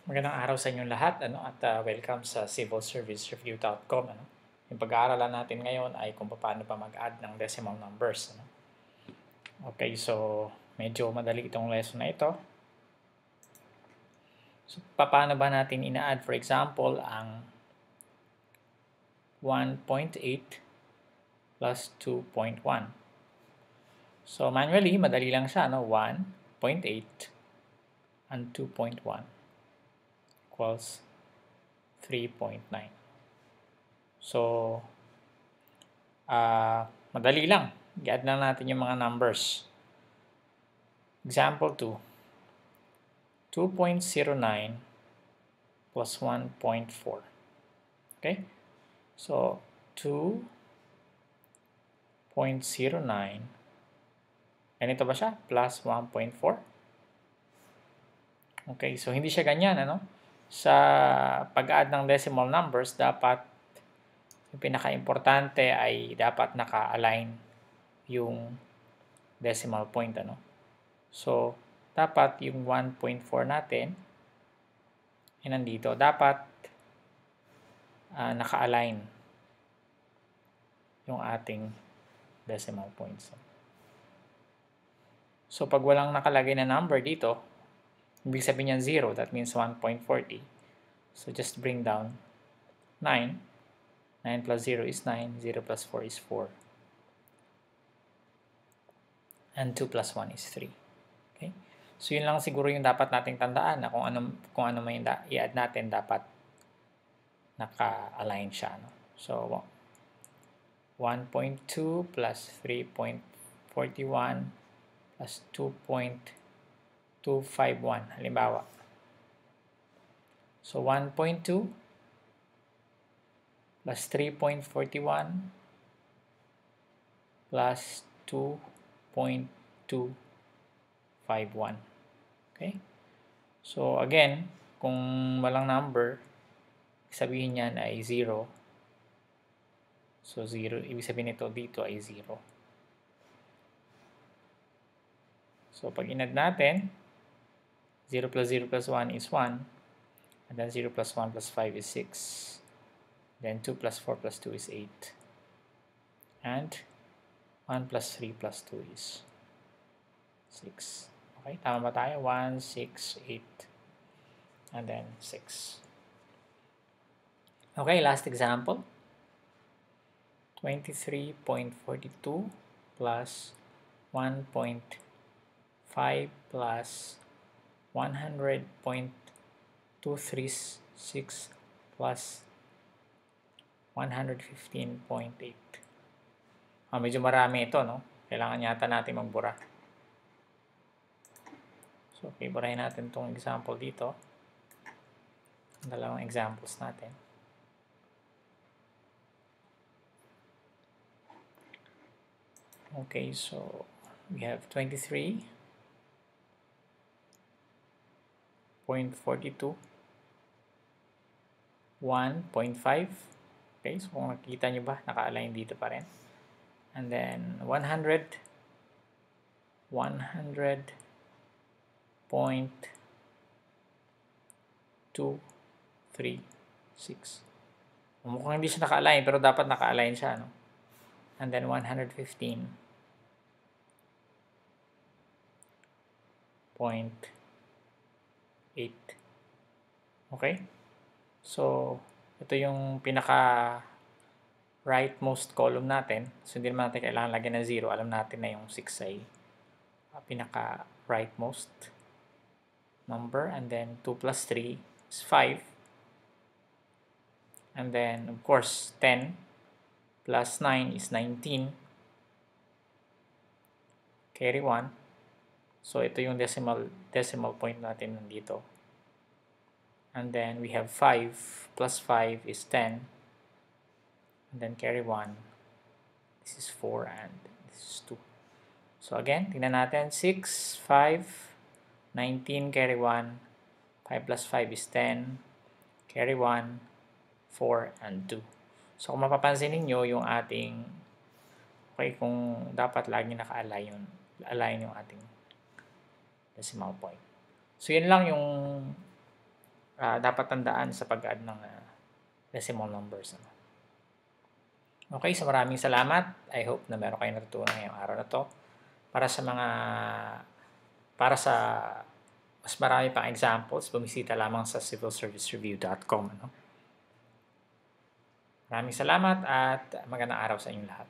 Magandang araw sa inyong lahat at welcome sa civilservicereview.com. Yung pag-aaralan natin ngayon ay kung paano ba mag-add ng decimal numbers. Okay, so medyo madali itong lesson na ito. So paano ba natin ina-add, for example, ang 1.8 plus 2.1? So manually, madali lang siya, 1.8 and 2.1 equals 3.9. So, madali lang. I-add na natin yung mga numbers. Example 2. 2.09 plus 1.4. Okay? So, 2.09. Ganito ba siya? Plus 1.4. Okay, so hindi siya ganyan, Sa pag-add ng decimal numbers, dapat yung pinaka-importante ay dapat naka-align yung decimal point, So, dapat yung 1.4 natin ay nandito. Dapat naka-align yung ating decimal points. So, pag walang nakalagay na number dito, ibig sabihin niyan 0. That means 1.40. So, just bring down 9. 9 plus 0 is 9. 0 plus 4 is 4. And 2 plus 1 is 3. Okay? So, yun lang siguro yung dapat nating tandaan na kung ano may i-add natin, dapat naka-align siya. So, 1.2 plus 3.41 plus 2.251. Halimbawa. So, 1.2 plus 3.41 plus 2.251. Okay? So, again, kung walang number, sabihin niyan ay 0. So, 0, ibig sabihin nito dito ay 0. So, pag inad natin, 0 plus 0 plus 1 is 1. And then 0 plus 1 plus 5 is 6. Then 2 plus 4 plus 2 is 8. And 1 plus 3 plus 2 is 6. Okay, tama ba tayo? 1, 6, 8. And then 6. Okay, last example. 23.42 plus 1.5 plus 100.236 plus 115.8. Medyo marami ito, no? Kailangan yata natin magbura. So, okay, burahin natin itong example dito. Dalawang examples natin. Okay, so we have 23.42, 1.5. Okay, so kung nakikita nyo ba, naka-align dito pa rin. And then 100.236. Mukhang hindi siya naka-align, pero dapat naka-align siya, no? And then 115.8. Okay? So, ito yung pinaka rightmost column natin. So, hindi naman natin kailangan lagyan ng 0. Alam natin na yung 6 ay pinaka rightmost number. And then 2 plus 3 is 5. And then, of course, 10 plus 9 is 19. Carry 1. So, ito yung decimal point natin nandito. And then, we have 5 plus 5 is 10. And then, carry 1. This is 4 and this is 2. So, again, tingnan natin. 6, 5, 19, carry 1. 5 plus 5 is 10. Carry 1, 4, and 2. So, kung mapapansin ninyo, yung ating, okay, kung dapat lagi naka-align yung ating decimal point. So, yun lang yung dapat tandaan sa pag-add ng decimal numbers. Okay, so maraming salamat. I hope na meron kayong natutunan ngayong araw na to. Para sa mas marami pang examples, bumisita lamang sa civilservicereview.com. Maraming salamat at magandang araw sa inyong lahat.